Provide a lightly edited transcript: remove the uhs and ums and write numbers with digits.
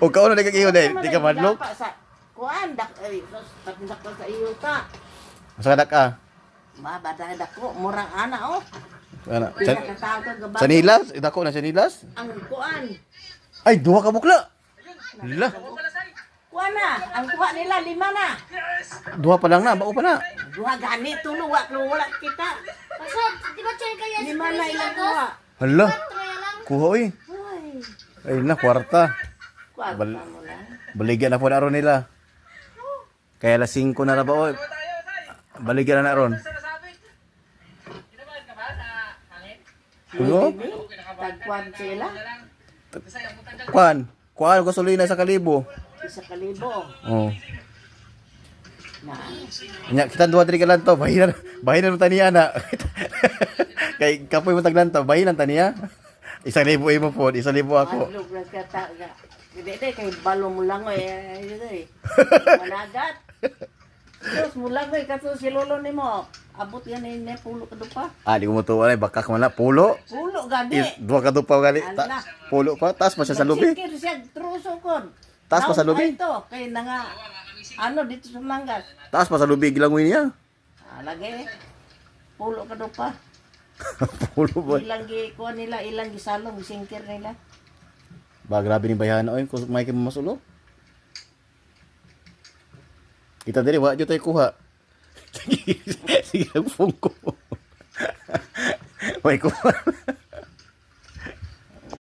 O kauno na kagiyo dai, di ka madlok. Kuan dak dak sa iyo ta. Sa dak ka. Babada dako murang ana oh. Ana. Pinakatawag ka gabato. Sanilas, dako na sanilas. Ang kuan. Ay, duha ka bukla. Hala. Kuan na, ang kuha nila 5 na. Duha pa lang na, bao pa na. Duha gani tulo wala kita. Pasod, di ba check kaya 5 na ilang kuha. Hala. Kaya lang. Kuha oy. Ay, Ay na kwarta. kuan Bal- mo lang. Baligyan na po na ron nila. Kaya alas 5 na ra ba oy. Baligyan na ron. Ulo? Tagkuan sila. Kuan gasolina sa kalibo. 1,000. Oh. Na. Nya kita duha diri ka lang to, bahinan mo taniya na. Kay kapoy mo taglan to, bahinan taniya. 1,000 imo po, 1,000 ako. Ano ba ka ta? Hindi kay balo mo lang eh. Managat. Terus mula ko kaso si lolo nimo. Abot yan ni pulo ka dupa. Ah, di ko mo tuwa na, bakak man na, pulo. Pulo gani. Duha ka dupaw gali. Ala. Pulo pa, taas pa siya sa lubi. Sikir siya truso kon. Taas pa sa lubi? Ito kay na nga ano dito sa Mangas. Taas pa sa lubi, gilangoy niya. Lagi. Pulo ka dupa. Pulo ba? Ilang gi kuha nila, ilang gisalong singkir nila. Ba, grabe ni bayan oy, kung may masulo. Kita diri, wa tayo kuha. Sige, ang phone ko. May kuha.